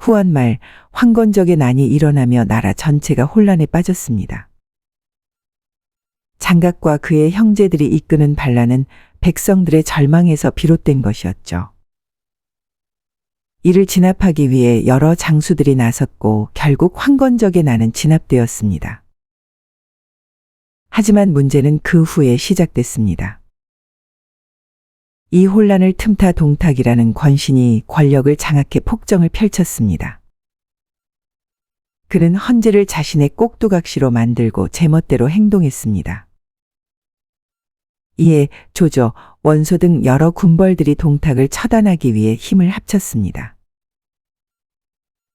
후한 말 황건적의 난이 일어나며 나라 전체가 혼란에 빠졌습니다. 장각과 그의 형제들이 이끄는 반란은 백성들의 절망에서 비롯된 것이었죠. 이를 진압하기 위해 여러 장수들이 나섰고 결국 황건적의 난은 진압되었습니다. 하지만 문제는 그 후에 시작됐습니다. 이 혼란을 틈타 동탁이라는 권신이 권력을 장악해 폭정을 펼쳤습니다. 그는 헌제를 자신의 꼭두각시로 만들고 제멋대로 행동했습니다. 이에 조조, 원소 등 여러 군벌들이 동탁을 처단하기 위해 힘을 합쳤습니다.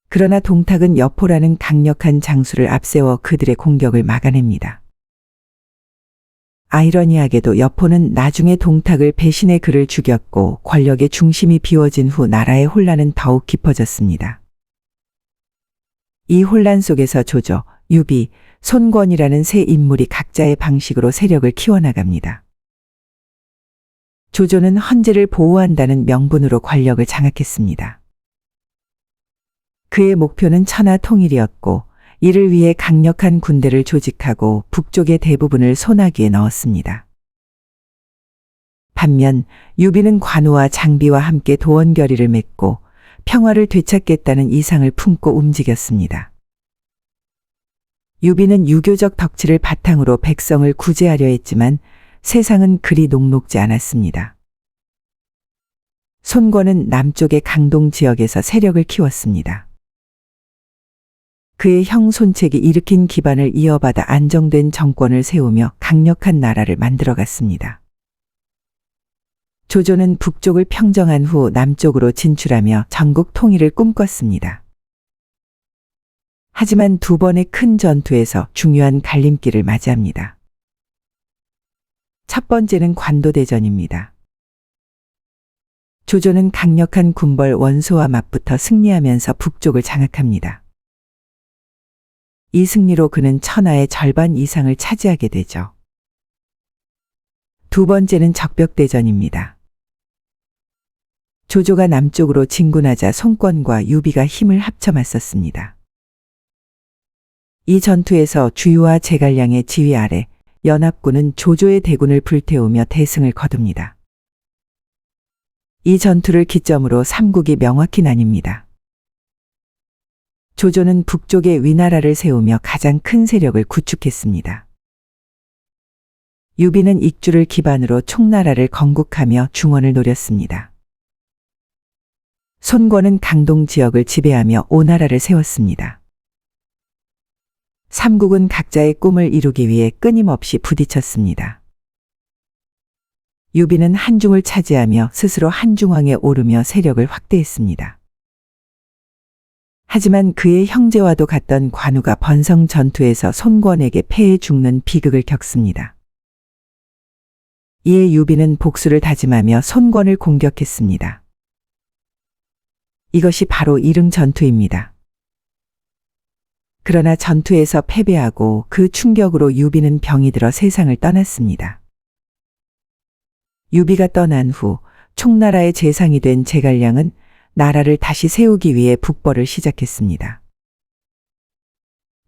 그러나 동탁은 여포라는 강력한 장수를 앞세워 그들의 공격을 막아냅니다. 아이러니하게도 여포는 나중에 동탁을 배신해 그를 죽였고 권력의 중심이 비워진 후 나라의 혼란은 더욱 깊어졌습니다. 이 혼란 속에서 조조, 유비, 손권이라는 세 인물이 각자의 방식으로 세력을 키워나갑니다. 조조는 헌제를 보호한다는 명분으로 권력을 장악했습니다. 그의 목표는 천하 통일이었고 이를 위해 강력한 군대를 조직하고 북쪽의 대부분을 손아귀에 넣었습니다. 반면 유비는 관우와 장비와 함께 도원결의를 맺고 평화를 되찾겠다는 이상을 품고 움직였습니다. 유비는 유교적 덕치를 바탕으로 백성을 구제하려 했지만 세상은 그리 녹록지 않았습니다. 손권은 남쪽의 강동 지역에서 세력을 키웠습니다. 그의 형 손책이 일으킨 기반을 이어받아 안정된 정권을 세우며 강력한 나라를 만들어갔습니다. 조조는 북쪽을 평정한 후 남쪽으로 진출하며 전국 통일을 꿈꿨습니다. 하지만 두 번의 큰 전투에서 중요한 갈림길을 맞이합니다. 첫 번째는 관도대전입니다. 조조는 강력한 군벌 원소와 맞붙어 승리하면서 북쪽을 장악합니다. 이 승리로 그는 천하의 절반 이상을 차지하게 되죠. 두 번째는 적벽대전입니다. 조조가 남쪽으로 진군하자 손권과 유비가 힘을 합쳐 맞섰습니다. 이 전투에서 주유와 제갈량의 지휘 아래 연합군은 조조의 대군을 불태우며 대승을 거둡니다. 이 전투를 기점으로 삼국이 명확히 나뉩니다. 조조는 북쪽에 위나라를 세우며 가장 큰 세력을 구축했습니다. 유비는 익주를 기반으로 총나라를 건국하며 중원을 노렸습니다. 손권은 강동 지역을 지배하며 오나라를 세웠습니다. 삼국은 각자의 꿈을 이루기 위해 끊임없이 부딪혔습니다. 유비는 한중을 차지하며 스스로 한중왕에 오르며 세력을 확대했습니다. 하지만 그의 형제와도 같던 관우가 번성 전투에서 손권에게 패해 죽는 비극을 겪습니다. 이에 유비는 복수를 다짐하며 손권을 공격했습니다. 이것이 바로 이릉 전투입니다. 그러나 전투에서 패배하고 그 충격으로 유비는 병이 들어 세상을 떠났습니다. 유비가 떠난 후 총나라의 재상이 된 제갈량은 나라를 다시 세우기 위해 북벌을 시작했습니다.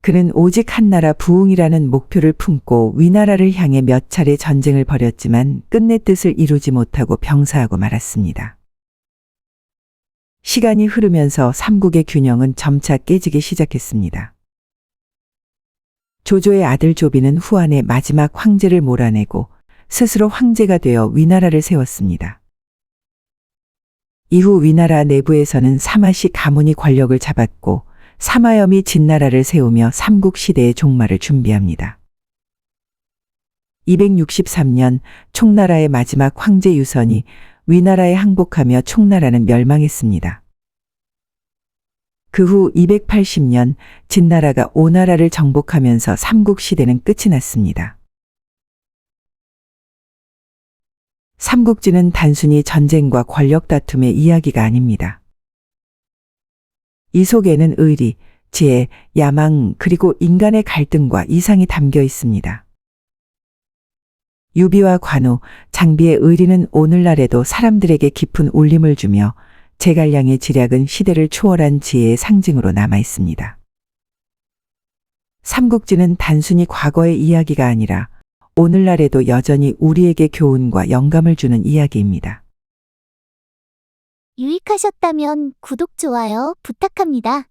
그는 오직 한나라 부흥이라는 목표를 품고 위나라를 향해 몇 차례 전쟁을 벌였지만 끝내 뜻을 이루지 못하고 병사하고 말았습니다. 시간이 흐르면서 삼국의 균형은 점차 깨지기 시작했습니다. 조조의 아들 조비는 후한의 마지막 황제를 몰아내고 스스로 황제가 되어 위나라를 세웠습니다. 이후 위나라 내부에서는 사마시 가문이 권력을 잡았고 사마염이 진나라를 세우며 삼국시대의 종말을 준비합니다. 263년 총나라의 마지막 황제 유선이 위나라에 항복하며 총나라는 멸망했습니다. 그 후 280년 진나라가 오나라를 정복하면서 삼국시대는 끝이 났습니다. 삼국지는 단순히 전쟁과 권력 다툼의 이야기가 아닙니다. 이 속에는 의리, 지혜, 야망, 그리고 인간의 갈등과 이상이 담겨 있습니다. 유비와 관우, 장비의 의리는 오늘날에도 사람들에게 깊은 울림을 주며 제갈량의 지략은 시대를 초월한 지혜의 상징으로 남아 있습니다. 삼국지는 단순히 과거의 이야기가 아니라 오늘날에도 여전히 우리에게 교훈과 영감을 주는 이야기입니다. 유익하셨다면 구독, 좋아요 부탁합니다.